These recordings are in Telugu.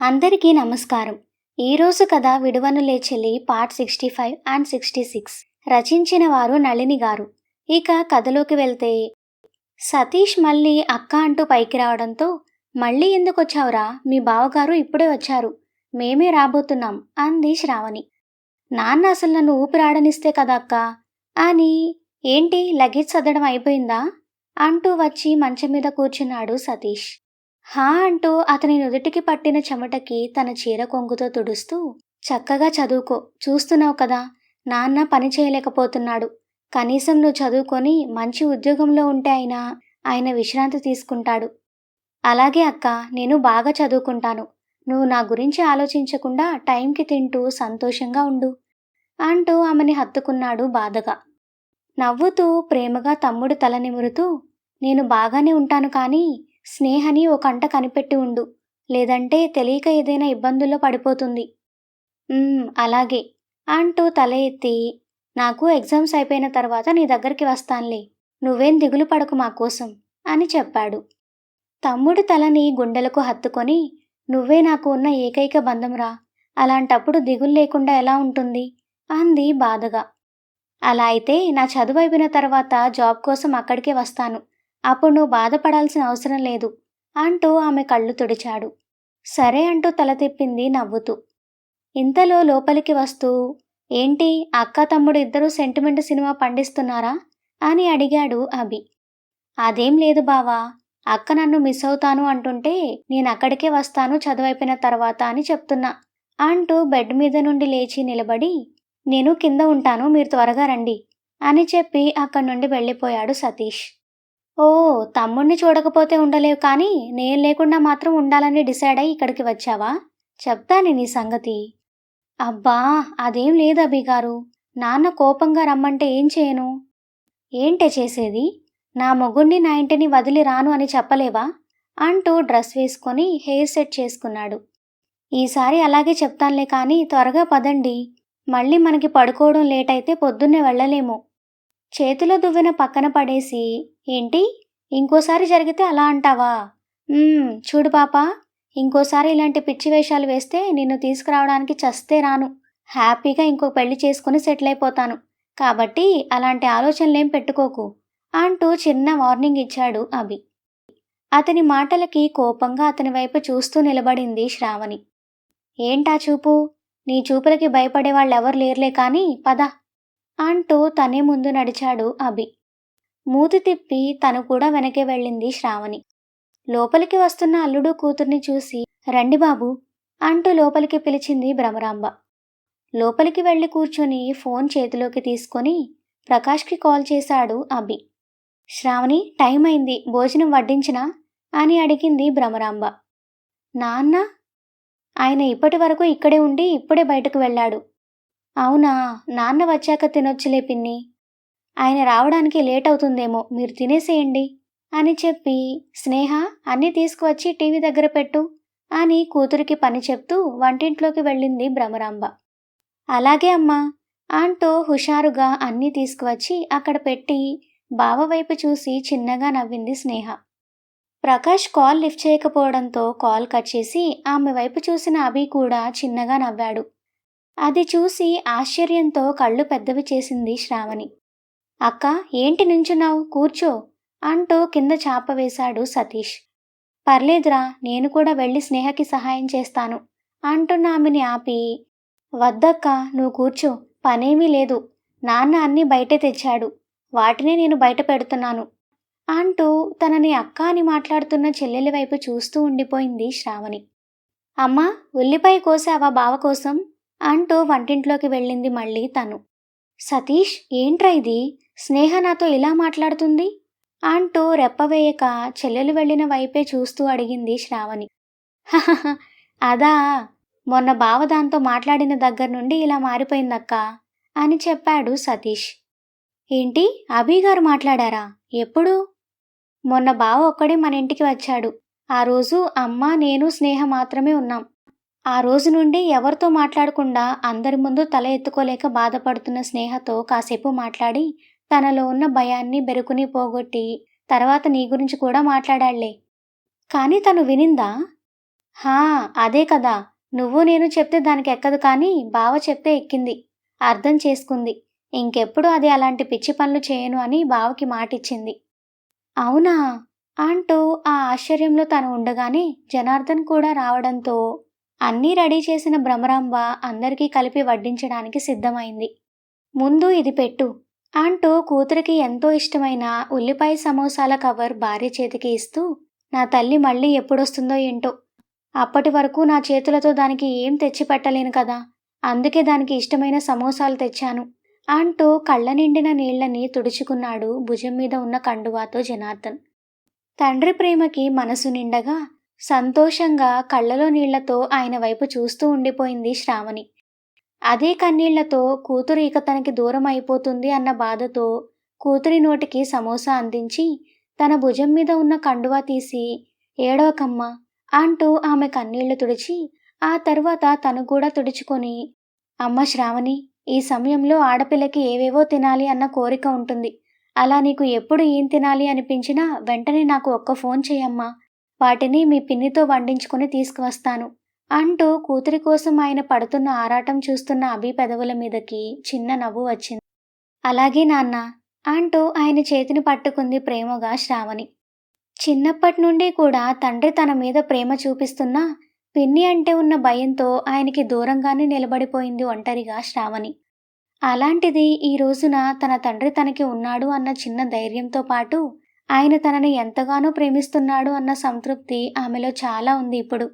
అందరికీ నమస్కారం. ఈరోజు కథ విడువనులే చెల్లి పార్ట్ 65 అండ్ 66 రచించిన వారు నళిని గారు. ఇక కథలోకి వెళ్తే సతీష్ మళ్ళీ అక్క అంటూ పైకి రావడంతో మళ్ళీ ఎందుకొచ్చావురా, మీ బావగారు ఇప్పుడే వచ్చారు, మేమే రాబోతున్నాం అంది శ్రావణి. నాన్న అసలు నన్ను ఊపిరాడనిస్తే కదా అక్క అని. ఏంటి లగేజ్ సర్దడం అయిపోయిందా అంటూ వచ్చి మంచం మీద కూర్చున్నాడు సతీష్. హా అంటూ అతని నుదుటికి పట్టిన చెమటకి తన చీర కొంగుతో తుడుస్తూ, చక్కగా చదువుకో, చూస్తున్నావు కదా నాన్న పని చేయలేకపోతున్నాడు, కనీసం నువ్వు చదువుకొని మంచి ఉద్యోగంలో ఉంటే అయినా ఆయన విశ్రాంతి తీసుకుంటాడు. అలాగే అక్క, నేను బాగా చదువుకుంటాను, నువ్వు నా గురించి ఆలోచించకుండా టైంకి తింటూ సంతోషంగా ఉండు అంటూ ఆమెని హత్తుకున్నాడు బాధగా. నవ్వుతూ ప్రేమగా తమ్ముడు తల నిమురుతూ, నేను బాగానే ఉంటాను కానీ స్నేహని ఓ కంట కనిపెట్టి ఉండు, లేదంటే తెలియక ఏదైనా ఇబ్బందుల్లో పడిపోతుంది. అలాగే అంటూ తల ఎత్తి, నాకు ఎగ్జామ్స్ అయిపోయిన తర్వాత నీ దగ్గరికి వస్తానులే, నువ్వేం దిగులు పడకు మా కోసం అని చెప్పాడు. తమ్ముడి తలని గుండెలకు హత్తుకొని, నువ్వే నాకు ఉన్న ఏకైక బంధంరా, అలాంటప్పుడు దిగులు లేకుండా ఎలా ఉంటుంది అంది బాధగా. అలా అయితే నా చదువు అయిపోయిన తర్వాత జాబ్ కోసం అక్కడికే వస్తాను, అప్పుడు నువ్వు బాధపడాల్సిన అవసరం లేదు అంటూ ఆమె కళ్ళు తుడిచాడు. సరే అంటూ తల తిప్పింది నవ్వుతూ. ఇంతలో లోపలికి వస్తూ, ఏంటి అక్క తమ్ముడు ఇద్దరూ సెంటిమెంట్ సినిమా పండిస్తున్నారా అని అడిగాడు అభి. అదేం లేదు బావా, అక్క నన్ను మిస్ అవుతాను అంటుంటే నేను అక్కడికే వస్తాను చదువైపోయిన తర్వాత అని చెప్తున్నా అంటూ బెడ్ మీద నుండి లేచి నిలబడి, నేను కింద ఉంటాను, మీరు త్వరగా రండి అని చెప్పి అక్కడి నుండి వెళ్ళిపోయాడు సతీష్. ఓ, తమ్ముణ్ణి చూడకపోతే ఉండలేవు కానీ నేను లేకుండా మాత్రం ఉండాలని డిసైడ్ అయ్యి ఇక్కడికి వచ్చావా, చెప్తాను నీ సంగతి. అబ్బా అదేం లేదు అభిగారు, నాన్న కోపంగా రమ్మంటే ఏం చేయను. ఏంటే చేసేది, నా మొగుణ్ణి నా ఇంటిని వదిలి రాను అని చెప్పలేవా అంటూ డ్రెస్ వేసుకొని హెయిర్ సెట్ చేసుకున్నాడు. ఈసారి అలాగే చెప్తానులే కానీ త్వరగా పదండి, మళ్ళీ మనకి పడుకోవడం లేట్ అయితే పొద్దున్నే వెళ్ళలేము. చేతిలో దువ్వెన పక్కన పడేసి, ఏంటి ఇంకోసారి జరిగితే అలా అంటావా, చూడు పాపా, ఇంకోసారి ఇలాంటి పిచ్చి వేషాలు వేస్తే నిన్ను తీసుకురావడానికి చస్తే రాను, హ్యాపీగా ఇంకో పెళ్లి చేసుకుని సెటిల్ అయిపోతాను, కాబట్టి అలాంటి ఆలోచనలేం పెట్టుకోకు అంటూ చిన్న వార్నింగ్ ఇచ్చాడు అభి. అతని మాటలకి కోపంగా అతని వైపు చూస్తూ నిలబడింది శ్రావణి. ఏంటా చూపు, నీ చూపులకి భయపడే వాళ్ళెవరు లేరులే కానీ పద అంటూ తనే ముందు నడిచాడు అభి. మూతి తిప్పి తను కూడా వెనకే వెళ్ళింది శ్రావణి. లోపలికి వస్తున్న అల్లుడు కూతుర్ని చూసి, రండి బాబు అంటూ లోపలికి పిలిచింది భ్రమరాంబ. లోపలికి వెళ్ళి కూర్చొని ఫోన్ చేతిలోకి తీసుకొని ప్రకాష్కి కాల్ చేశాడు అభి. శ్రావణి, టైం అయింది, భోజనం వడ్డించినా అని అడిగింది భ్రమరాంబ. నాన్న, ఆయన ఇప్పటి వరకు ఇక్కడే ఉండి ఇప్పుడే బయటకు వెళ్ళాడు. అవునా, నాన్న వచ్చాక తినొచ్చులే పిన్ని, ఆయన రావడానికి లేట్ అవుతుందేమో, మీరు తినేసేయండి అని చెప్పి, స్నేహ అన్నీ తీసుకువచ్చి టీవీ దగ్గర పెట్టు అని కూతురికి పని చెప్తూ వంటింట్లోకి వెళ్ళింది భ్రమరాంబ. అలాగే అమ్మా అంటూ హుషారుగా అన్నీ తీసుకువచ్చి అక్కడ పెట్టి బావ వైపు చూసి చిన్నగా నవ్వింది స్నేహ. ప్రకాష్ కాల్ లిఫ్ట్ చేయకపోవడంతో కాల్ కట్ చేసి ఆమె వైపు చూసిన అభి కూడా చిన్నగా నవ్వాడు. అది చూసి ఆశ్చర్యంతో కళ్ళు పెద్దవి చేసింది శ్రావణి. అక్క, ఏంటి నుంచున్నావు, కూర్చో అంటూ కింద చాప వేశాడు సతీష్. పర్లేదురా, నేను కూడా వెళ్ళి స్నేహకి సహాయం చేస్తాను అంటున్న ఆమెని ఆపి, వద్దక్క నువ్వు కూర్చో, పనేమీ లేదు, నాన్న అన్నీ బయటే తెచ్చాడు, వాటినే నేను బయట పెడుతున్నాను అంటూ తనని అక్క అని మాట్లాడుతున్న చెల్లెలి వైపు చూస్తూ ఉండిపోయింది శ్రావణి. అమ్మా, ఉల్లిపాయ కోసావా బావ కోసం అంటూ వంటింట్లోకి వెళ్ళింది మళ్ళీ తను. సతీష్, ఏంట్రా ఇది, స్నేహ నాతో ఇలా మాట్లాడుతుంది అంటూ రెప్పవేయక చెల్లెలు వెళ్ళిన వైపే చూస్తూ అడిగింది శ్రావణి. హహహ, అదా, మొన్న బావ దాంతో మాట్లాడిన దగ్గర నుండి ఇలా మారిపోయిందక్క అని చెప్పాడు సతీష్. ఏంటి, అభిగారు మాట్లాడారా, ఎప్పుడు? మొన్న బావ ఒక్కడే మన ఇంటికి వచ్చాడు, ఆ రోజు అమ్మ నేను స్నేహ మాత్రమే ఉన్నాం. ఆ రోజు నుండి ఎవరితో మాట్లాడకుండా అందరి ముందు తల ఎత్తుకోలేక బాధపడుతున్న స్నేహతో కాసేపు మాట్లాడి తనలో ఉన్న భయాన్ని బెరుకుని పోగొట్టి తర్వాత నీ గురించి కూడా మాట్లాడాళ్లే. కానీ తను వినిందా? హా, అదే కదా! నువ్వు నేను చెప్తే దానికెక్కదు కానీ బావ చెప్తే ఎక్కింది. అర్థం చేసుకుంది. ఇంకెప్పుడు అది అలాంటి పిచ్చి పనులు చేయను అని బావకి మాటిచ్చింది. అవునా? అంటూ ఆ ఆశ్చర్యంలో తను ఉండగానే జనార్దన్ కూడా రావడంతో అన్నీ రెడీ చేసిన భ్రమరాంబ అందరికీ కలిపి వడ్డించడానికి సిద్ధమైంది. ముందు ఇది పెట్టు అంటూ కూతురికి ఎంతో ఇష్టమైన ఉల్లిపాయ సమోసాల కవర్ భార్య చేతికి ఇస్తూ, నా తల్లి మళ్ళీ ఎప్పుడొస్తుందో ఏంటో, అప్పటి వరకు నా చేతులతో దానికి ఏం తెచ్చి పెట్టలేను కదా, అందుకే దానికి ఇష్టమైన సమోసాలు తెచ్చాను అంటూ కళ్ళ నిండిన నీళ్లని తుడుచుకున్నాడు భుజం మీద ఉన్న కండువాతో జనార్దన్. తండ్రి ప్రేమకి మనసు నిండగా సంతోషంగా కళ్ళలో నీళ్లతో ఆయన వైపు చూస్తూ ఉండిపోయింది శ్రావణి. అదే కన్నీళ్లతో కూతురు ఇక తనకి దూరం అయిపోతుంది అన్న బాధతో కూతురి నోటికి సమోసా అందించి తన భుజం మీద ఉన్న కండువా తీసి, ఏడవకమ్మా అంటూ ఆమె కన్నీళ్లు తుడిచి ఆ తర్వాత తను కూడా తుడుచుకొని, అమ్మ శ్రావణి, ఈ సమయంలో ఆడపిల్లకి ఏవేవో తినాలి అన్న కోరిక ఉంటుంది. అలా నీకు ఎప్పుడు ఏం తినాలి అనిపించినా వెంటనే నాకు ఒక్క ఫోన్ చేయమ్మా, వాటిని మీ పిన్నితో వండించుకొని తీసుకువస్తాను అంటూ కూతురి కోసం ఆయన పడుతున్న ఆరాటం చూస్తున్న అభి పెదవుల మీదకి చిన్న నవ్వు వచ్చింది. అలాగే నాన్న అంటూ ఆయన చేతిని పట్టుకుంది ప్రేమగా శ్రావణి. చిన్నప్పటి నుండి కూడా తండ్రి తన మీద ప్రేమ చూపిస్తున్నా పిన్ని అంటే ఉన్న భయంతో ఆయనకి దూరంగానే నిలబడిపోయింది ఒంటరిగా శ్రావణి. అలాంటిది ఈ రోజున తన తండ్రి తనకి ఉన్నాడు అన్న చిన్న ధైర్యంతో పాటు ఆయన తనని ఎంతగానో ప్రేమిస్తున్నాడు అన్న సంతృప్తి ఆమెలో చాలా ఉంది ఇప్పుడు.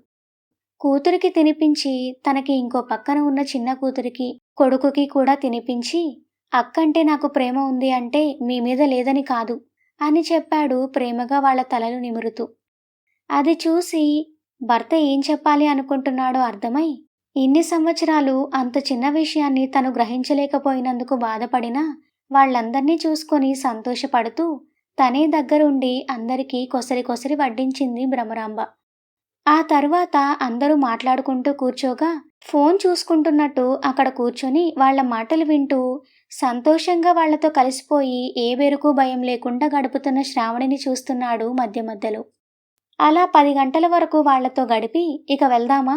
కూతురికి తినిపించి తనకి ఇంకో పక్కన ఉన్న చిన్న కూతురికి, కొడుకుకి కూడా తినిపించి, అక్కంటే నాకు ప్రేమ ఉంది అంటే మీ మీద లేదని కాదు అని చెప్పాడు ప్రేమగా వాళ్ళ తలలు నిమురుతూ. అది చూసి భర్త ఏం చెప్పాలి అనుకుంటున్నాడో అర్థమై, ఇన్ని సంవత్సరాలు అంత చిన్న విషయాన్ని తను గ్రహించలేకపోయినందుకు బాధపడినా వాళ్ళందర్నీ చూసుకొని సంతోషపడుతూ తనే దగ్గరుండి అందరికీ కొసరి కొసరి వడ్డించింది భ్రమరాంబ. ఆ తర్వాత అందరూ మాట్లాడుకుంటూ కూర్చోగా ఫోన్ చూసుకుంటున్నట్టు అక్కడ కూర్చొని వాళ్ళ మాటలు వింటూ సంతోషంగా వాళ్లతో కలిసిపోయి ఏ బెరుకు భయం లేకుండా గడుపుతున్న శ్రావణిని చూస్తున్నాడు మధ్య మధ్యలో. అలా 10 గంటల వరకు వాళ్లతో గడిపి ఇక వెళ్దామా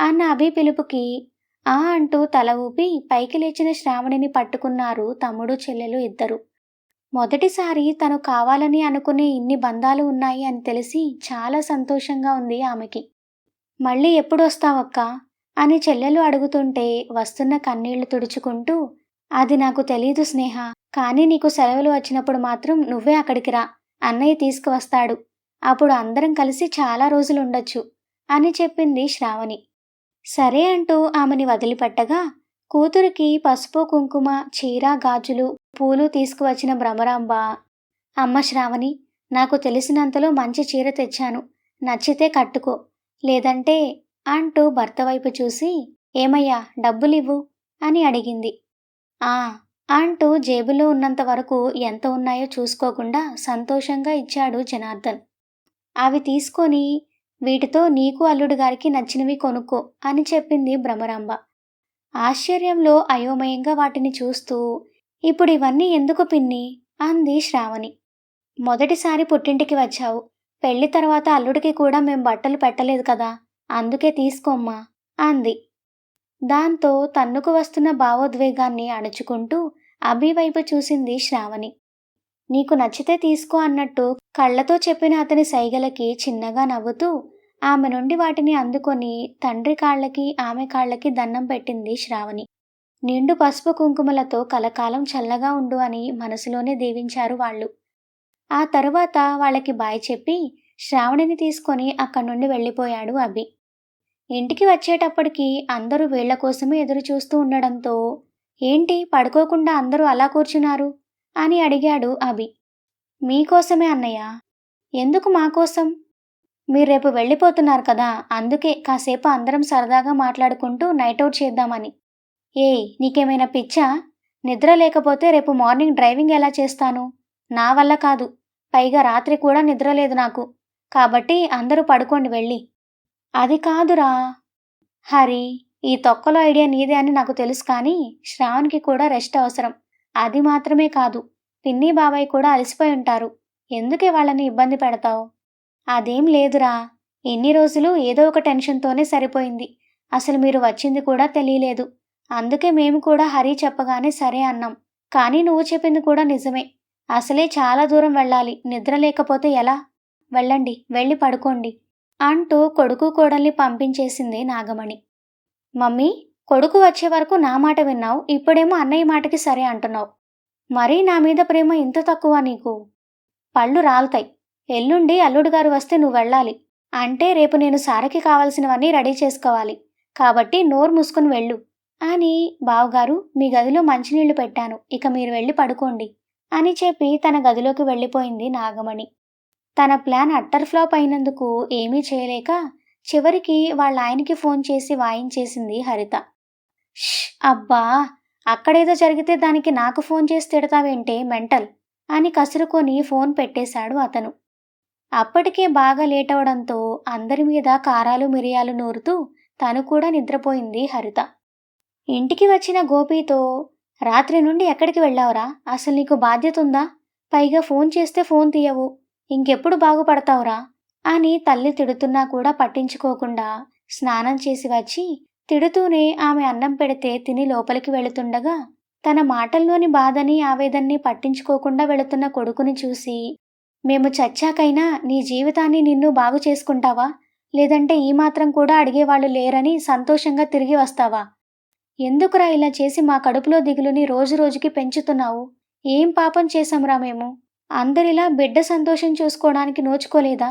అన్న అభి పిలుపుకి ఆ అంటూ తల ఊపి పైకి లేచిన శ్రావణిని పట్టుకున్నారు తమ్ముడు చెల్లెలు ఇద్దరు. మొదటిసారి తను కావాలని అనుకునే ఇన్ని బంధాలు ఉన్నాయి అని తెలిసి చాలా సంతోషంగా ఉంది ఆమెకి. మళ్ళీ ఎప్పుడొస్తావక్కా అని చెల్లెలు అడుగుతుంటే వస్తున్న కన్నీళ్లు తుడుచుకుంటూ, అది నాకు తెలీదు స్నేహ, కానీ నీకు సెలవులు వచ్చినప్పుడు మాత్రం నువ్వే అక్కడికి రా, అన్నయ్య తీసుకువస్తాడు, అప్పుడు అందరం కలిసి చాలా రోజులుండొచ్చు అని చెప్పింది శ్రావణి. సరే అంటూ ఆమెని వదిలిపెట్టగా కూతురికి పసుపు కుంకుమ చీర గాజులు పూలు తీసుకువచ్చిన భ్రమరాంబ, అమ్మ శ్రావణి, నాకు తెలిసినంతలో మంచి చీర తెచ్చాను, నచ్చితే కట్టుకో, లేదంటే అంటూ భర్త వైపు చూసి, ఏమయ్యా డబ్బులివ్వు అని అడిగింది. ఆ అంటూ జేబులో ఉన్నంత వరకు ఎంత ఉన్నాయో చూసుకోకుండా సంతోషంగా ఇచ్చాడు జనార్దన్. అవి తీసుకొని వీటితో నీకు అల్లుడు గారికి నచ్చినవి కొనుక్కో అని చెప్పింది భ్రమరాంబ. ఆశ్చర్యంలో అయోమయంగా వాటిని చూస్తూ, ఇప్పుడు ఇవన్నీ ఎందుకు పిన్ని అంది శ్రావణి. మొదటిసారి పుట్టింటికి వచ్చావు, పెళ్లి తర్వాత అల్లుడికి కూడా మేం బట్టలు పెట్టలేదు కదా, అందుకే తీసుకోమ్మా అంది. దాంతో తన్నుకు వస్తున్న భావోద్వేగాన్ని అణుచుకుంటూ అభి వైపు చూసింది శ్రావణి. నీకు నచ్చితే తీసుకో అన్నట్టు కళ్లతో చెప్పిన అతని సైగలకి చిన్నగా నవ్వుతూ ఆమె నుండి వాటిని అందుకొని తండ్రి కాళ్ళకి ఆమె కాళ్ళకి దండం పెట్టింది శ్రావణి. నిండు పసుపు కుంకుమలతో కలకాలం చల్లగా ఉండు అని మనసులోనే దీవించారు వాళ్ళు. ఆ తరువాత వాళ్ళకి బాయ్ చెప్పి శ్రావణిని తీసుకొని అక్కడి నుండి వెళ్ళిపోయాడు అభి. ఇంటికి వచ్చేటప్పటికి అందరూ వీళ్ల కోసమే ఎదురు చూస్తూ ఉండడంతో, ఏంటి పడుకోకుండా అందరూ అలా కూర్చున్నారు అని అడిగాడు అభి. మీకోసమే అన్నయ్య. ఎందుకు మాకోసం? మీరు రేపు వెళ్ళిపోతున్నారు కదా, అందుకే కాసేపు అందరం సరదాగా మాట్లాడుకుంటూ నైటౌట్ చేద్దామని. ఏయ్, నీకేమైనా పిచ్చా? నిద్ర లేకపోతే రేపు మార్నింగ్ డ్రైవింగ్ ఎలా చేస్తాను? నా వల్ల కాదు, పైగా రాత్రి కూడా నిద్ర లేదు నాకు, కాబట్టి అందరూ పడుకోండి వెళ్ళి. అది కాదురా హరి, ఈ తొక్కలో ఐడియా నీదే అని నాకు తెలుసు, కానీ శ్రావణ్కి కూడా రెస్ట్ అవసరం. అది మాత్రమే కాదు, పిన్ని బాబాయ్ కూడా అలసిపోయి ఉంటారు, ఎందుకే వాళ్ళని ఇబ్బంది పెడతావు? అదేం లేదురా, ఇన్ని రోజులు ఏదో ఒక టెన్షన్తోనే సరిపోయింది. అసలు మీరు వచ్చింది కూడా తెలియలేదు. అందుకే మేము కూడా హరి చెప్పగానే సరే అన్నాం. కానీ నువ్వు చెప్పింది కూడా నిజమే. అసలే చాలా దూరం వెళ్ళాలి. నిద్ర లేకపోతే ఎలా? వెళ్ళండి, వెళ్ళి పడుకోండి అంటూ కొడుకు కోడల్ని పంపించేసింది నాగమణి. మమ్మీ, కొడుకు వచ్చే వరకు నా మాట విన్నావు. ఇప్పుడేమో అన్నయ్య మాటకి సరే అంటున్నావు. మరీ నా మీద ప్రేమ ఇంత తక్కువ నీకు? పళ్ళు రాలుతాయి. ఎల్లుండి అల్లుడు గారు వస్తే నువ్వు వెళ్ళాలి. అంటే రేపు నేను సారకి కావాల్సినవన్నీ రెడీ చేసుకోవాలి. కాబట్టి నోరు మూసుకుని వెళ్ళు అని. బావగారు, మీ గదిలో మంచినీళ్లు పెట్టాను. ఇక మీరు వెళ్ళి పడుకోండి అని చెప్పి తన గదిలోకి వెళ్ళిపోయింది నాగమణి. తన ప్లాన్ అట్టర్ ఫ్లాప్ అయినందుకు ఏమీ చేయలేక చివరికి వాళ్ళ ఆయనకి ఫోన్ చేసి వాయించేసింది హరిత. ష్, అబ్బా, అక్కడేదో జరిగితే దానికి నాకు ఫోన్ చేసి తిడతావేంటే మెంటల్ అని కసురుకొని ఫోన్ పెట్టేశాడు అతను. అప్పటికే బాగా లేట్ అవడంతో అందరి మీద కారాలు మిరియాలు నూరుతూ తను కూడా నిద్రపోయింది హరిత. ఇంటికి వచ్చిన గోపీతో, రాత్రి నుండి ఎక్కడికి వెళ్ళావురా? అసలు నీకు బాధ్యత ఉందా? పైగా ఫోన్ చేస్తే ఫోన్ తీయవు. ఇంకెప్పుడు బాగుపడతావురా అని తల్లి తిడుతున్నా కూడా పట్టించుకోకుండా స్నానం చేసి వచ్చి తిడుతూనే ఆమె అన్నం పెడితే తిని లోపలికి వెళుతుండగా తన మాటల్లోని బాధని ఆవేదన్ని పట్టించుకోకుండా వెళుతున్న కొడుకుని చూసి, మేము చచ్చాకైనా నీ జీవితాన్ని నిన్ను బాగు చేసుకుంటావా? లేదంటే ఈ మాత్రం కూడా అడిగేవాళ్ళు లేరని సంతోషంగా తిరిగి వస్తావా? ఎందుకురా ఇలా చేసి మా కడుపులో దిగులుని రోజురోజుకి పెంచుతున్నావు? ఏం పాపం చేశాంరా మేము? అందరిలా బిడ్డ సంతోషం చూసుకోవడానికి నోచుకోలేదా?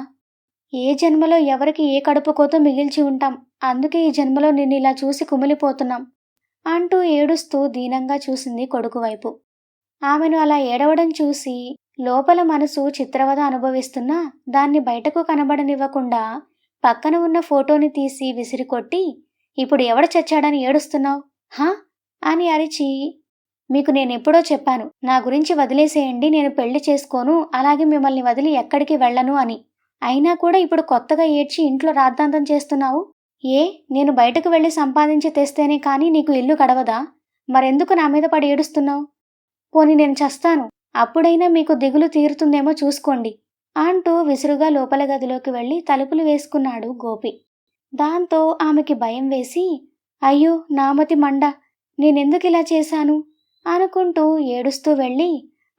ఏ జన్మలో ఎవరికి ఏ కడుపు కోతో మిగిల్చి ఉంటాం. అందుకే ఈ జన్మలో నిన్నిలా చూసి కుమిలిపోతున్నాం అంటూ ఏడుస్తూ దీనంగా చూసింది కొడుకు వైపు. ఆమెను అలా ఏడవడం చూసి లోపల మనసు చిత్రవద అనుభవిస్తున్నా దాన్ని బయటకు కనబడనివ్వకుండా పక్కన ఉన్న ఫోటోని తీసి విసిరికొట్టి, ఇప్పుడు ఎవడు చచ్చాడని ఏడుస్తున్నావు హా అని అరిచి, మీకు నేనెప్పుడో చెప్పాను, నా గురించి వదిలేసేయండి, నేను పెళ్లి చేసుకోను, అలాగే మిమ్మల్ని వదిలి ఎక్కడికి వెళ్ళను అని. అయినా కూడా ఇప్పుడు కొత్తగా ఏడ్చి ఇంట్లో రాద్ధాంతం చేస్తున్నావు. ఏ, నేను బయటకు వెళ్ళి సంపాదించి తెస్తేనే కానీ నీకు ఇల్లు గడవదా? మరెందుకు నా మీద పడి ఏడుస్తున్నావు? పోని నేను చస్తాను, అప్పుడైనా మీకు దిగులు తీరుతుందేమో చూసుకోండి అంటూ విసురుగా లోపల గదిలోకి వెళ్ళి తలుపులు వేసుకున్నాడు గోపి. దాంతో ఆమెకి భయం వేసి, అయ్యో నామతి మండ, నేనెందుకిలా చేశాను అనుకుంటూ ఏడుస్తూ వెళ్ళి,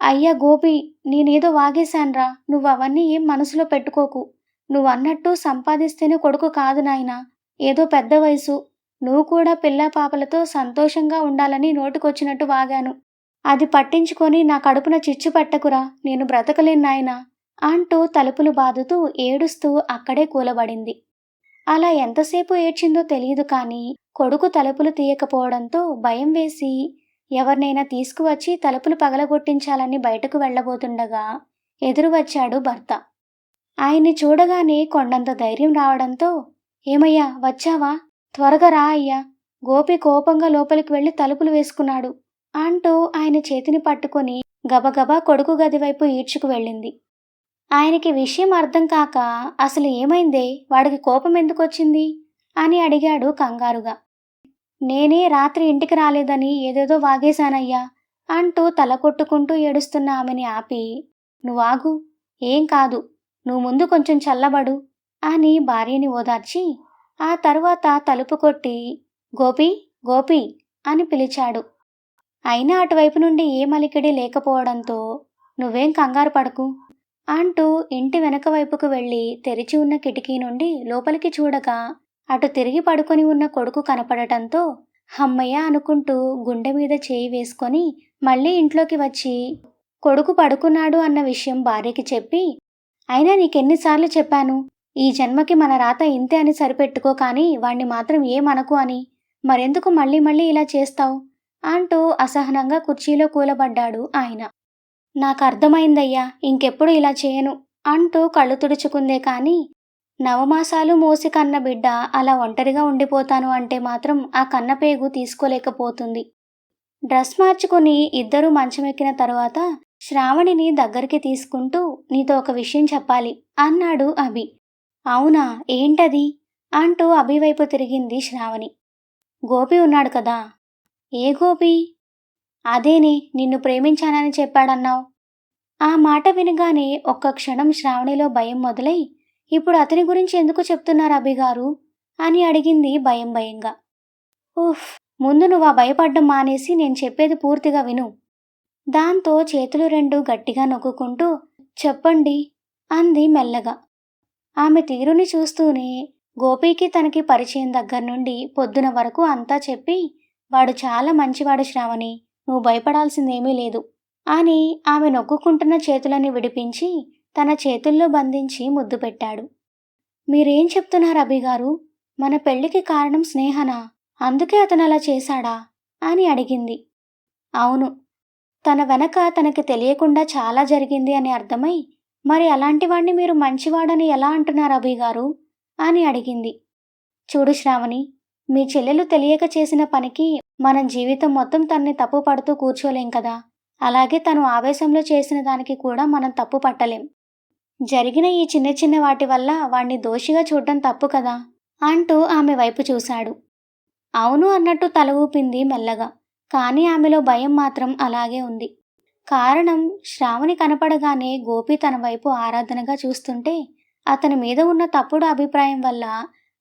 అయ్యా గోపి, నేనేదో వాగేశాన్రా, నువ్వవన్నీ ఏం మనసులో పెట్టుకోకు. నువ్వన్నట్టు సంపాదిస్తేనే కొడుకు కాదు నాయనా, ఏదో పెద్ద వయసు, నువ్వు కూడా పిల్లా పాపలతో సంతోషంగా ఉండాలని నోటికొచ్చినట్టు వాగాను. అది పట్టించుకొని నా కడుపున చిచ్చు పెట్టకురా, నేను బ్రతకలేను నాయనా అంటూ తలుపులు బాదుతూ ఏడుస్తూ అక్కడే కూలబడింది. అలా ఎంతసేపు ఏడ్చిందో తెలియదు కానీ కొడుకు తలుపులు తీయకపోవడంతో భయం వేసి ఎవరినైనా తీసుకువచ్చి తలుపులు పగలగొట్టించాలని బయటకు వెళ్ళబోతుండగా ఎదురు వచ్చాడు భర్త. ఆయన్ని చూడగానే కొండంత ధైర్యం రావడంతో, ఏమయ్యా వచ్చావా? త్వరగా రా అయ్యా, గోపి కోపంగా లోపలికి వెళ్ళి తలుపులు వేసుకున్నాడు అంటూ ఆయన చేతిని పట్టుకుని గబగబా కొడుకు గది వైపు ఈడ్చుకు వెళ్ళింది. ఆయనకి విషయం అర్థం కాక, అసలు ఏమైందే, వాడికి కోపం ఎందుకొచ్చింది అని అడిగాడు కంగారుగా. నేనే రాత్రి ఇంటికి రాలేదని ఏదేదో వాగేశానయ్యా అంటూ తల కొట్టుకుంటూ ఏడుస్తున్న ఆమెని ఆపి, నువ్వాగు, ఏం కాదు, నువ్వు ముందు కొంచెం చల్లబడు అని భార్యని ఓదార్చి ఆ తరువాత తలుపు కొట్టి, గోపి గోపి అని పిలిచాడు. అయినా అటువైపు నుండి ఏ మలికిడి లేకపోవడంతో, నువ్వేం కంగారు పడకు అంటూ ఇంటి వెనక వైపుకు వెళ్ళి తెరిచి ఉన్న కిటికీ నుండి లోపలికి చూడగా అటు తిరిగి పడుకొని ఉన్న కొడుకు కనపడటంతో హమ్మయ్య అనుకుంటూ గుండె మీద చేయి వేసుకొని మళ్ళీ ఇంట్లోకి వచ్చి కొడుకు పడుకున్నాడు అన్న విషయం భార్యకి చెప్పి, అయినా నీకెన్నిసార్లు చెప్పాను, ఈ జన్మకి మన రాత ఇంతే అని సరిపెట్టుకో, కానీ వాణ్ణి మాత్రం ఏమనకు అని, మరెందుకు మళ్ళీ మళ్ళీ ఇలా చేస్తావు అంటూ అసహనంగా కుర్చీలో కూలబడ్డాడు ఆయన. నాకు అర్థమైందయ్యా, ఇంకెప్పుడు ఇలా చేయను అంటూ కళ్ళు తుడుచుకుందే కానీ నవమాసాలు మోసి కన్న బిడ్డ అలా ఒంటరిగా ఉండిపోతాను అంటే మాత్రం ఆ కన్నపేగు తీసుకోలేకపోతుంది. డ్రెస్ మార్చుకుని ఇద్దరూ మంచమెక్కిన తరువాత శ్రావణిని దగ్గరికి తీసుకుంటూ, నీతో ఒక విషయం చెప్పాలి అన్నాడు అభి. అవునా, ఏంటది అంటూ అభి వైపు తిరిగింది శ్రావణి. గోపి ఉన్నాడు కదా. ఏ గోపి? అదేనే, నిన్ను ప్రేమించానని చెప్పాడన్నావు. ఆ మాట వినగానే ఒక్క క్షణం శ్రావణిలో భయం మొదలై, ఇప్పుడు అతని గురించి ఎందుకు చెప్తున్నారు అభిగారు అని అడిగింది భయం భయంగా. ఉఫ్, ముందు నువ్వు ఆ భయపడ్డం మానేసి నేను చెప్పేది పూర్తిగా విను. దాంతో చేతులు రెండు గట్టిగా నొక్కుకుంటూ చెప్పండి అంది మెల్లగా. ఆమె తీరుని చూస్తూనే గోపీకి తనకి పరిచయం దగ్గర నుండి పొద్దున వరకు అంతా చెప్పి, వాడు చాలా మంచివాడు శ్రావణి, నువ్వు భయపడాల్సిందేమీ లేదు అని ఆమె నొక్కుకుంటున్న చేతులని విడిపించి తన చేతుల్లో బంధించి ముద్దు పెట్టాడు. మీరేం చెప్తున్నారు అభిగారు? మన పెళ్లికి కారణం స్నేహనా? అందుకే అతను అలా చేశాడా అని అడిగింది. అవును, తన వెనక తనకి తెలియకుండా చాలా జరిగింది అని అర్థమై, మరి అలాంటి వాణ్ణి మీరు మంచివాడని ఎలా అంటున్నారు అభిగారు అని అడిగింది. చూడు శ్రావణి, మీ చెల్లెలు తెలియక చేసిన పనికి మనం జీవితం మొత్తం తన్ని తప్పు పడుతూ కూర్చోలేం కదా. అలాగే తను ఆవేశంలో చేసిన దానికి కూడా మనం తప్పు పట్టలేం. జరిగిన ఈ చిన్న చిన్న వాటి వల్ల వాణ్ణి దోషిగా చూడటం తప్పు కదా అంటూ ఆమె వైపు చూశాడు. అవును అన్నట్టు తల ఊపింది మెల్లగా. కానీ ఆమెలో భయం మాత్రం అలాగే ఉంది. కారణం, శ్రావణి కనపడగానే గోపి తన వైపు ఆరాధనగా చూస్తుంటే అతని మీద ఉన్న తప్పుడు అభిప్రాయం వల్ల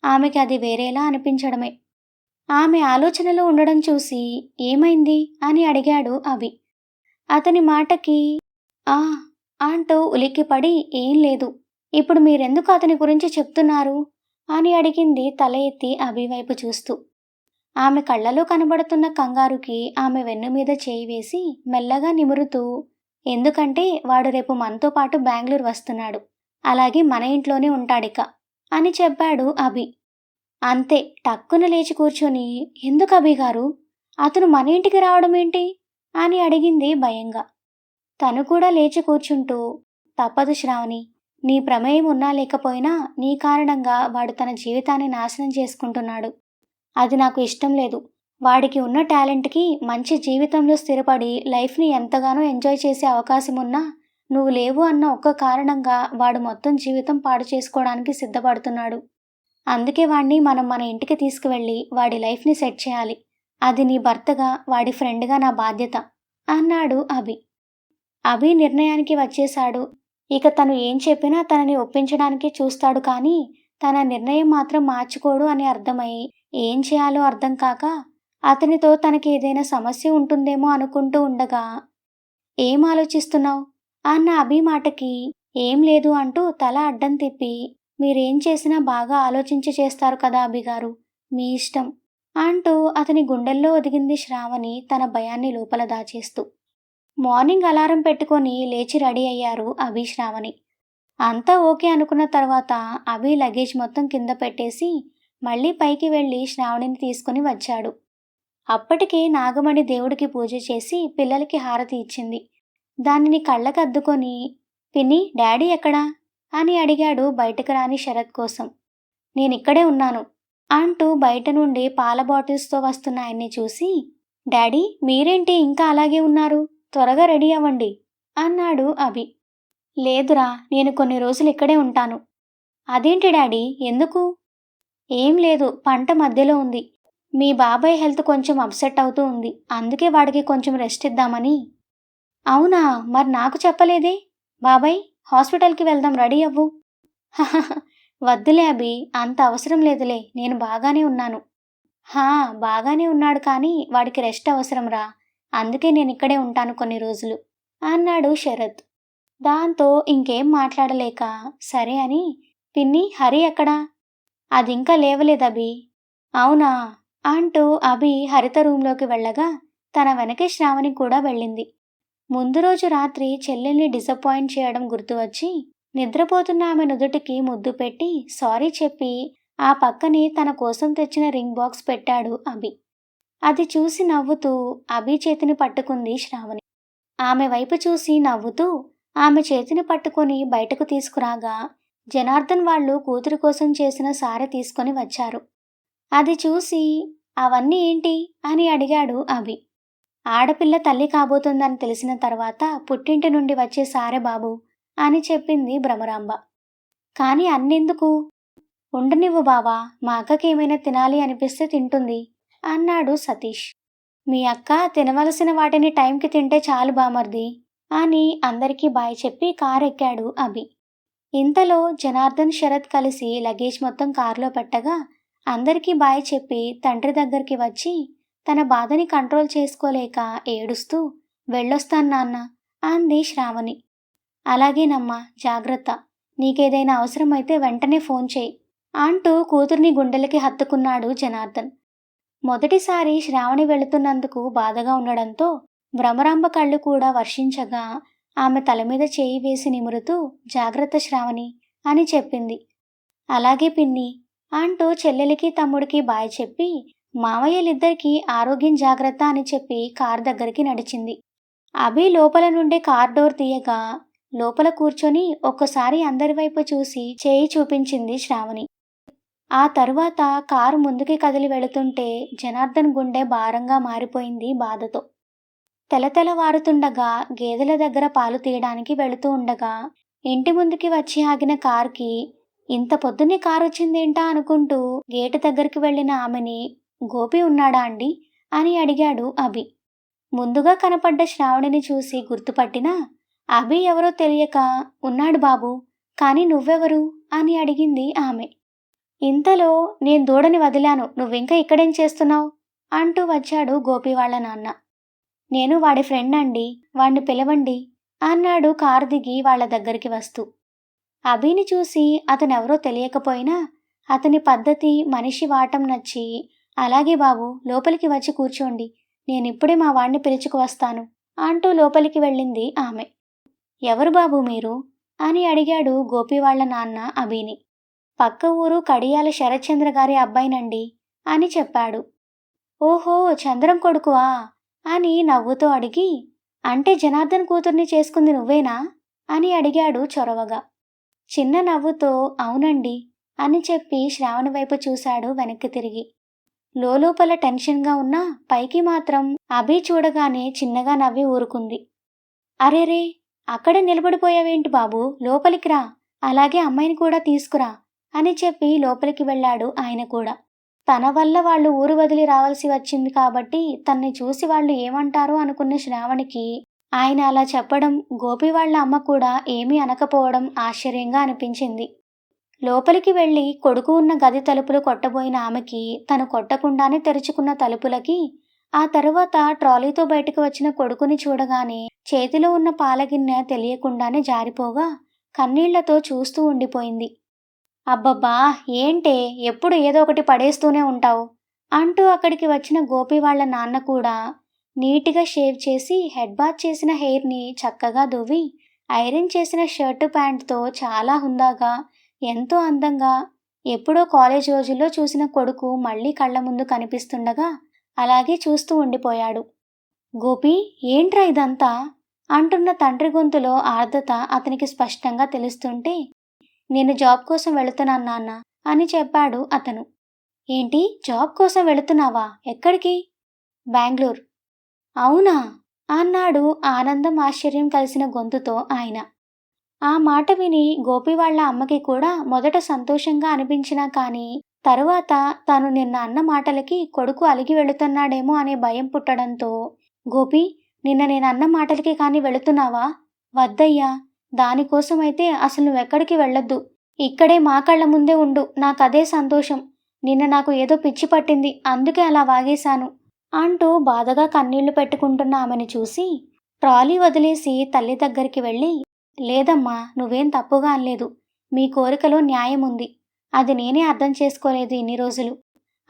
ఆమెకి అది వేరేలా అనిపించడమే. ఆమె ఆలోచనలో ఉండడం చూసి ఏమైంది అని అడిగాడు అభి. అతని మాటకి ఆ అంటూ ఉలిక్కిపడి ఏం లేదు, ఇప్పుడు మీరెందుకు అతని గురించి చెప్తున్నారు అని అడిగింది తల ఎత్తి అభి వైపు చూస్తూ. ఆమె కళ్ళలో కనబడుతున్న కంగారుకి ఆమె వెన్ను మీద చేయి వేసి మెల్లగా నిమురుతూ, ఎందుకంటే వాడు రేపు మనతో పాటు బెంగళూరు వస్తున్నాడు, అలాగే మన ఇంట్లోనే ఉంటాడిక అని చెప్పాడు అభి. అంతే, టక్కున లేచి కూర్చొని, ఎందుకు అభిగారు, అతను మన ఇంటికి రావడం ఏంటి అని అడిగింది భయంగా. తను కూడా లేచి కూర్చుంటూ, తప్పదు శ్రావణి, నీ ప్రమేయం ఉన్నా లేకపోయినా నీ కారణంగా వాడు తన జీవితాన్ని నాశనం చేసుకుంటున్నాడు. అది నాకు ఇష్టం లేదు. వాడికి ఉన్న టాలెంట్కి మంచి జీవితంలో స్థిరపడి లైఫ్ని ఎంతగానో ఎంజాయ్ చేసే అవకాశం ఉన్నా నువ్వు లేవు అన్న ఒక్క కారణంగా వాడు మొత్తం జీవితం పాడు చేసుకోవడానికి సిద్ధపడుతున్నాడు. అందుకే వాణ్ణి మనం మన ఇంటికి తీసుకువెళ్ళి వాడి లైఫ్ని సెట్ చేయాలి. అది నీ భర్తగా, వాడి ఫ్రెండ్గా నా బాధ్యత అన్నాడు అభి. అభి నిర్ణయానికి వచ్చేశాడు. ఇక తను ఏం చెప్పినా తనని ఒప్పించడానికి చూస్తాడు, కానీ తన నిర్ణయం మాత్రం మార్చుకోడు అని అర్థమై ఏం చేయాలో అర్థం కాక అతనితో తనకి ఏదైనా సమస్య ఉంటుందేమో అనుకుంటూ ఉండగా, ఏం ఆలోచిస్తున్నావు అన్న అభి మాటకి ఏం లేదు అంటూ తల అడ్డం తిప్పి, మీరేం చేసినా బాగా ఆలోచించి చేస్తారు కదా అభిగారు, మీ ఇష్టం అంటూ అతని గుండెల్లో ఒదిగింది శ్రావణి తన భయాన్ని లోపల దాచేస్తూ. మార్నింగ్ అలారం పెట్టుకొని లేచి రెడీ అయ్యారు అభి శ్రావణి. అంతా ఓకే అనుకున్న తర్వాత అభి లగేజ్ మొత్తం కింద పెట్టేసి మళ్ళీ పైకి వెళ్ళి శ్రావణిని తీసుకుని వచ్చాడు. అప్పటికే నాగమణి దేవుడికి పూజ చేసి పిల్లలకి హారతి ఇచ్చింది. దానిని కళ్ళకు అద్దుకొని, పిన్ని డాడీ ఎక్కడా అని అడిగాడు బయటకు రాని శరత్ కోసం. నేనిక్కడే ఉన్నాను అంటూ బయట నుండి పాల బాటిల్స్తో వస్తున్న ఆయన్ని చూసి, డాడీ మీరేంటి ఇంకా అలాగే ఉన్నారు, త్వరగా రెడీ అవ్వండి అన్నాడు అభి. లేదురా, నేను కొన్ని రోజులు ఇక్కడే ఉంటాను. అదేంటి డాడీ, ఎందుకు? ఏం లేదు, పంట మధ్యలో ఉంది. మీ బాబాయ్ హెల్త్ కొంచెం అప్సెట్ అవుతూ ఉంది, అందుకే వాడికి కొంచెం రెస్ట్ ఇద్దామని. అవునా, మరి నాకు చెప్పలేదే. బాబాయ్, హాస్పిటల్కి వెళ్దాం, రెడీ అవ్వు. వద్దులే అభి, అంత అవసరం లేదులే, నేను బాగానే ఉన్నాను. బాగానే ఉన్నాడు, కానీ వాడికి రెస్ట్ అవసరంరా, అందుకే నేను ఇక్కడే ఉంటాను కొన్ని రోజులు అన్నాడు శరత్. దాంతో ఇంకేం మాట్లాడలేక సరే అని, పిన్ని హరి ఎక్కడా? అదింకా లేవలేదభి. అవునా అంటూ అభి హరిత రూంలోకి వెళ్ళగా తన వెనకే శ్రావణి కూడా వెళ్ళింది. ముందు రోజు రాత్రి చెల్లెల్ని డిసప్పాయింట్ చేయడం గుర్తు వచ్చి నిద్రపోతున్న ఆమె నుదుటికి ముద్దు పెట్టి సారీ చెప్పి ఆ పక్కనే తన కోసం తెచ్చిన రింగ్ బాక్స్ పెట్టాడు అభి. అది చూసి నవ్వుతూ అభి చేతిని పట్టుకుంది శ్రావణి. ఆమె వైపు చూసి నవ్వుతూ ఆమె చేతిని పట్టుకొని బయటకు తీసుకురాగా జనార్దన్ వాళ్ళు కూతురు కోసం చేసిన సారె తీసుకొని వచ్చారు. అది చూసి అవన్నీ ఏంటి అని అడిగాడు అభి. ఆడపిల్ల తల్లి కాబోతుందని తెలిసిన తర్వాత పుట్టింటి నుండి వచ్చే సారె బాబు అని చెప్పింది భ్రమరాంబ. కానీ అన్నెందుకు? ఉండనివ్వు బావా, మా అక్కకేమైనా తినాలి అనిపిస్తే తింటుంది అన్నాడు సతీష్. మీ అక్క తినవలసిన వాటిని టైంకి తింటే చాలు బామర్ది అని అందరికీ బాయ్ చెప్పి కారెక్కాడు అభి. ఇంతలో జనార్దన్, శరత్ కలిసి లగేజ్ మొత్తం కారులో పెట్టగా అందరికీ బాయ్ చెప్పి తండ్రి దగ్గరికి వచ్చి తన బాధని కంట్రోల్ చేసుకోలేక ఏడుస్తూ వెళ్ళొస్తాను నాన్న అంది శ్రావణి. అలాగేనమ్మా, జాగ్రత్త. నీకేదైనా అవసరమైతే వెంటనే ఫోన్ చేయి అంటూ కూతుర్ని గుండెలకి హత్తుకున్నాడు జనార్దన్. మొదటిసారి శ్రావణి వెళుతున్నందుకు బాధగా ఉండడంతో భ్రమరాంబ కళ్ళు కూడా వర్షించగా ఆమె తల మీద చేయి వేసి నిమురుతూ జాగ్రత్త శ్రావణి అని చెప్పింది. అలాగే పిన్ని అంటూ చెల్లెలికి తమ్ముడికి బాయ్ చెప్పి మావయ్యలిద్దరికీ ఆరోగ్యం జాగ్రత్త అని చెప్పి కార్ దగ్గరికి నడిచింది. అభి లోపల నుండే కార్ డోర్ తీయగా లోపల కూర్చొని ఒక్కసారి అందరి వైపు చూసి చేయి చూపించింది శ్రావణి. ఆ తరువాత కారు ముందుకి కదిలి వెళుతుంటే జనార్దన్ గుండె భారంగా మారిపోయింది బాధతో. తెలతెలవారుతుండగా గేదెల దగ్గర పాలు తీయడానికి వెళుతూ ఉండగా ఇంటి ముందుకి వచ్చి ఆగిన కారుకి ఇంత పొద్దున్నే కారు వచ్చిందేంటా అనుకుంటూ గేటు దగ్గరికి వెళ్ళిన ఆమెని గోపి ఉన్నాడా అండి అని అడిగాడు అభి. ముందుగా కనపడ్డ శ్రావణిని చూసి గుర్తుపట్టినా అభి ఎవరో తెలియక ఉన్నాడు బాబు, కానీ నువ్వెవరు అని అడిగింది ఆమె. ఇంతలో నేను దూడని వదిలాను, నువ్వింకా ఇక్కడేం చేస్తున్నావు అంటూ వచ్చాడు గోపి వాళ్ళ నాన్న. నేను వాడి ఫ్రెండ్ అండి, వాణ్ణి పిలవండి అన్నాడు కారు దిగి వాళ్ళ దగ్గరికి వస్తూ. అభిని చూసి అతనెవరో తెలియకపోయినా అతని పద్ధతి, మనిషి వాటం నచ్చి అలాగే బాబు లోపలికి వచ్చి కూర్చోండి, నేనిప్పుడే మా వాణ్ణి పిలుచుకు వస్తాను అంటూ లోపలికి వెళ్ళింది ఆమె. ఎవరు బాబు మీరు అని అడిగాడు గోపి వాళ్ళ నాన్న అభిని. పక్క ఊరు కడియాల శరత్చంద్ర గారి అబ్బాయినండి అని చెప్పాడు. ఓహో, చంద్రం కొడుకువా అని నవ్వుతో అడిగి, అంటే జనార్దన్ కూతుర్ని చేసుకుంది నువ్వేనా అని అడిగాడు చొరవగా. చిన్న నవ్వుతో అవునండి అని చెప్పి శ్రావణి వైపు చూశాడు వెనక్కి తిరిగి. లోపల టెన్షన్గా ఉన్నా పైకి మాత్రం అభి చూడగానే చిన్నగా నవ్వి ఊరుకుంది. అరేరే, అక్కడే నిలబడిపోయావేంటి బాబు, లోపలికి రా, అలాగే అమ్మాయిని కూడా తీసుకురా అని చెప్పి లోపలికి వెళ్ళాడు ఆయన కూడా. తన వల్ల వాళ్ళు ఊరు వదిలి రావాల్సి వచ్చింది కాబట్టి తన్ని చూసి వాళ్ళు ఏమంటారో అనుకున్న శ్రావణికి ఆయన అలా చెప్పడం, గోపి వాళ్ళ అమ్మ కూడా ఏమీ అనకపోవడం ఆశ్చర్యంగా అనిపించింది. లోపలికి వెళ్ళి కొడుకు ఉన్న గది తలుపులు కొట్టబోయిన ఆమెకి తను కొట్టకుండానే తెరుచుకున్న తలుపులకి, ఆ తరువాత ట్రాలీతో బయటకు వచ్చిన కొడుకుని చూడగానే చేతిలో ఉన్న పాలగిన్నె తెలియకుండానే జారిపోగా కన్నీళ్లతో చూస్తూ ఉండిపోయింది. అబ్బబ్బా, ఏంటే ఎప్పుడు ఏదో ఒకటి పడేస్తూనే ఉంటావు అంటూ అక్కడికి వచ్చిన గోపి వాళ్ళ నాన్న కూడా నీట్గా షేవ్ చేసి హెడ్ బాత్ చేసిన హెయిర్ని చక్కగా దువ్వి ఐరన్ చేసిన షర్టు ప్యాంట్తో చాలా హుందాగా, ఎంతో అందంగా ఎప్పుడో కాలేజ్ రోజుల్లో చూసిన కొడుకు మళ్ళీ కళ్ళ ముందు కనిపిస్తుండగా అలాగే చూస్తూ ఉండిపోయాడు. గోపి, ఏంట్రా ఇదంతా అంటున్న తండ్రి గొంతులో ఆర్ద్రత అతనికి స్పష్టంగా తెలుస్తుంటే, నేను జాబ్ కోసం వెళుతున్నాను నాన్న అని చెప్పాడు అతను. ఏంటి, జాబ్ కోసం వెళుతున్నావా? ఎక్కడికి? బెంగళూరు. అవునా అన్నాడు ఆనందం ఆశ్చర్యం కలిసిన గొంతుతో ఆయన. ఆ మాట విని గోపి వాళ్ళ అమ్మకి కూడా మొదట సంతోషంగా అనిపించినా కానీ తరువాత తను నిన్న అన్న మాటలకి కొడుకు అలిగి వెళుతున్నాడేమో అనే భయం పుట్టడంతో, గోపి, నిన్న నేను అన్న మాటలకి కానీ వెళుతున్నావా? వద్దయ్యా, దానికోసమైతే అసలు నువ్వెక్కడికి వెళ్ళొద్దు, ఇక్కడే మా కళ్ళ ముందే ఉండు, నాకదే సంతోషం. నిన్న నాకు ఏదో పిచ్చి పట్టింది, అందుకే అలా వాగేశాను అంటూ బాధగా కన్నీళ్లు పెట్టుకుంటున్న ఆమెను చూసి ట్రాలీ వదిలేసి తల్లి దగ్గరికి వెళ్ళి, లేదమ్మా, నువ్వేం తప్పుగా అనలేదు, మీ కోరికలో న్యాయం ఉంది, అది నేనే అర్థం చేసుకోలేదు ఇన్ని రోజులు,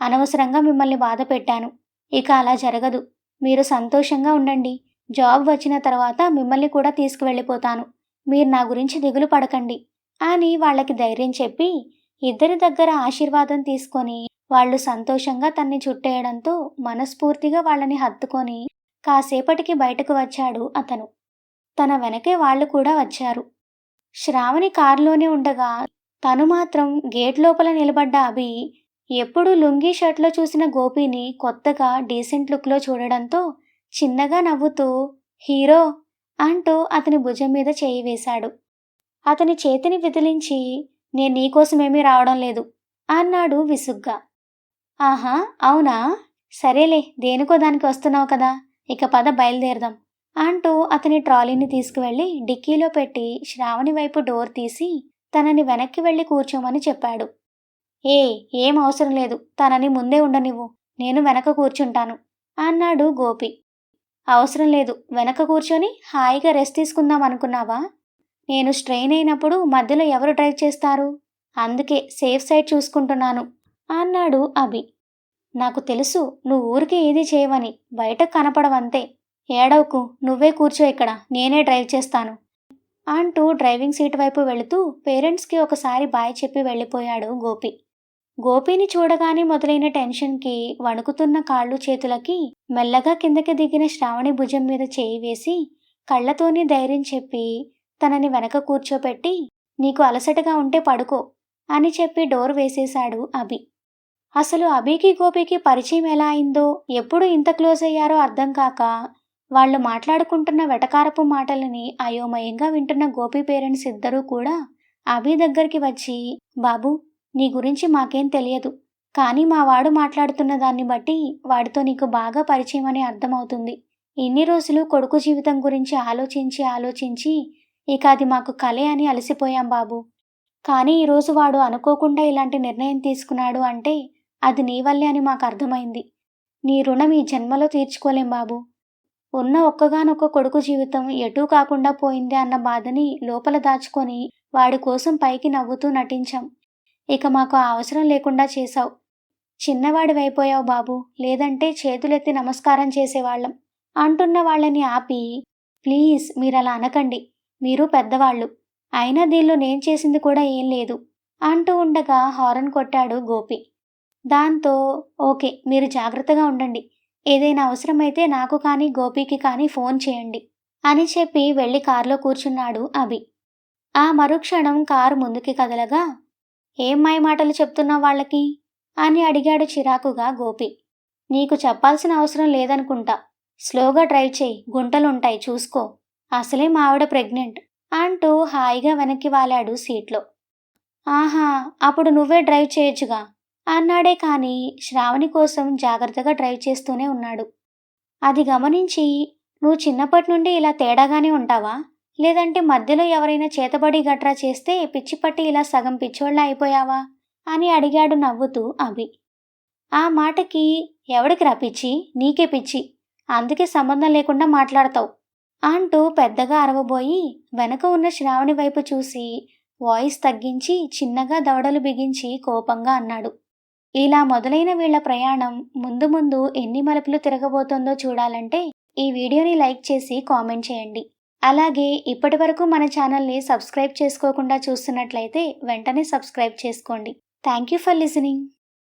అనవసరంగా మిమ్మల్ని బాధ పెట్టాను, ఇక అలా జరగదు, మీరు సంతోషంగా ఉండండి, జాబ్ వచ్చిన తర్వాత మిమ్మల్ని కూడా తీసుకువెళ్ళిపోతాను, మీరు నా గురించి దిగులు పడకండి అని వాళ్ళకి ధైర్యం చెప్పి ఇద్దరి దగ్గర ఆశీర్వాదం తీసుకొని వాళ్ళు సంతోషంగా తన్ని చుట్టేయడంతో మనస్ఫూర్తిగా వాళ్ళని హత్తుకొని కాసేపటికి బయటకు వచ్చాడు అతను. తన వెనకే వాళ్ళు కూడా వచ్చారు. శ్రావణి కారులోనే ఉండగా తను మాత్రం గేట్ లోపల నిలబడ్డ అభి ఎప్పుడూ లుంగీ షర్ట్లో చూసిన గోపిని కొత్తగా డీసెంట్ లుక్లో చూడడంతో చిన్నగా నవ్వుతూ హీరో అంటూ అతని భుజం మీద చేయి వేశాడు. అతని చేతిని విదిలించి, నేను నీకోసమేమీ రావడం లేదు అన్నాడు విసుగ్గా. ఆహా, అవునా, సరేలే, దేనికో దానికి వస్తున్నావు కదా, ఇక పద బయలుదేరదాం అంటూ అతని ట్రాలీని తీసుకువెళ్ళి డిక్కీలో పెట్టి శ్రావణి వైపు డోర్ తీసి తనని వెనక్కి వెళ్ళి కూర్చోమని చెప్పాడు. ఏ ఏం అవసరం లేదు, తనని ముందే ఉండనివ్వు, నేను వెనక కూర్చుంటాను అన్నాడు గోపి. అవసరం లేదు, వెనక కూర్చొని హాయిగా రెస్ట్ తీసుకుందాం అనుకున్నావా? నేను స్ట్రెయిన్ అయినప్పుడు మధ్యలో ఎవరు డ్రైవ్ చేస్తారు? అందుకే సేఫ్ సైడ్ చూసుకుంటున్నాను అన్నాడు అభి. నాకు తెలుసు నువ్వు ఊరికే ఏదీ చేయవని, బయటకు కనపడవంతే. ఏడవకు, నువ్వే కూర్చో ఇక్కడ, నేనే డ్రైవ్ చేస్తాను అంటూ డ్రైవింగ్ సీట్ వైపు వెళుతూ పేరెంట్స్కి ఒకసారి బాయ్ చెప్పి వెళ్ళిపోయాడు గోపి. గోపిని చూడగానే మొదలైన టెన్షన్కి వణుకుతున్న కాళ్ళు చేతులకి మెల్లగా కిందకి దిగిన శ్రావణి భుజం మీద చేయి వేసి కళ్ళతోనే ధైర్యం చెప్పి తనని వెనక కూర్చోపెట్టి, నీకు అలసటగా ఉంటే పడుకో అని చెప్పి డోర్ వేసేశాడు అభి. అసలు అభికి గోపికి పరిచయం ఎలా అయిందో, ఎప్పుడు ఇంత క్లోజ్ అయ్యారో అర్థం కాక వాళ్ళు మాట్లాడుకుంటున్న వెటకారపు మాటలని అయోమయంగా వింటున్న గోపి పేరెంట్స్ ఇద్దరూ కూడా అభి దగ్గరికి వచ్చి, బాబు నీ గురించి మాకేం తెలియదు, కానీ మా వాడు మాట్లాడుతున్న దాన్ని బట్టి వాడితో నీకు బాగా పరిచయం అని అర్థమవుతుంది. ఇన్ని రోజులు కొడుకు జీవితం గురించి ఆలోచించి ఆలోచించి ఇక అది మాకు కలే అని అలసిపోయాం బాబు. కానీ ఈరోజు వాడు అనుకోకుండా ఇలాంటి నిర్ణయం తీసుకున్నాడు అంటే అది నీ వల్లే అని మాకు అర్థమైంది. నీ రుణం ఈ జన్మలో తీర్చుకోలేం బాబు. ఉన్న ఒక్కగానొక్క కొడుకు జీవితం ఎటూ కాకుండా పోయింది అన్న బాధని లోపల దాచుకొని వాడి కోసం పైకి నవ్వుతూ నటించాం. ఇక మాకు ఆ అవసరం లేకుండా చేశావు. చిన్నవాడివైపోయావు బాబు, లేదంటే చేతులెత్తి నమస్కారం చేసేవాళ్ళం అంటున్న వాళ్ళని ఆపి, ప్లీజ్ మీరలా అనకండి, మీరు పెద్దవాళ్ళు, అయినా దీనిలో నేను చేసింది కూడా ఏం లేదు అంటూ ఉండగా హారన్ కొట్టాడు గోపి. దాంతో ఓకే, మీరు జాగ్రత్తగా ఉండండి, ఏదైనా అవసరమైతే నాకు కానీ గోపికి కానీ ఫోన్ చేయండి అని చెప్పి వెళ్ళి కారులో కూర్చున్నాడు అభి. ఆ మరుక్షణం కారు ముందుకి కదలగా, ఏం మాయ మాటలు చెప్తున్నా వాళ్ళకి అని అడిగాడు చిరాకుగా గోపి. నీకు చెప్పాల్సిన అవసరం లేదనుకుంటా, స్లోగా డ్రైవ్ చేయి, గుంటలుంటాయి చూసుకో, అసలే మా ఆవిడ ప్రెగ్నెంట్ అంటూ హాయిగా వెనక్కి వాలాడు సీట్లో. ఆహా, అప్పుడు నువ్వే డ్రైవ్ చేయొచ్చుగా అన్నాడే కానీ శ్రావణి కోసం జాగ్రత్తగా డ్రైవ్ చేస్తూనే ఉన్నాడు. అది గమనించి, నువ్వు చిన్నప్పటి నుండి ఇలా తేడాగానే ఉంటావా, లేదంటే మధ్యలో ఎవరైనా చేతబడి గట్రా చేస్తే పిచ్చిపట్టి ఇలా సగం పిచ్చోళ్ళ అయిపోయావా అని అడిగాడు నవ్వుతూ అభి. ఆ మాటకి ఎవడికి పిచ్చి, నీకే పిచ్చి, అందుకే సంబంధం లేకుండా మాట్లాడతావు అంటూ పెద్దగా అరవబోయి వెనక ఉన్న శ్రావణి వైపు చూసి వాయిస్ తగ్గించి చిన్నగా దవడలు బిగించి కోపంగా అన్నాడు. ఇలా మొదలైన వీళ్ల ప్రయాణం ముందు ముందు ఎన్ని మలుపులు తిరగబోతోందో చూడాలంటే ఈ వీడియోని లైక్ చేసి కామెంట్ చేయండి. అలాగే ఇప్పటివరకు మన ఛానల్ని సబ్స్క్రైబ్ చేసుకోకుండా చూస్తున్నట్లయితే వెంటనే సబ్స్క్రైబ్ చేసుకోండి. Thank you for listening.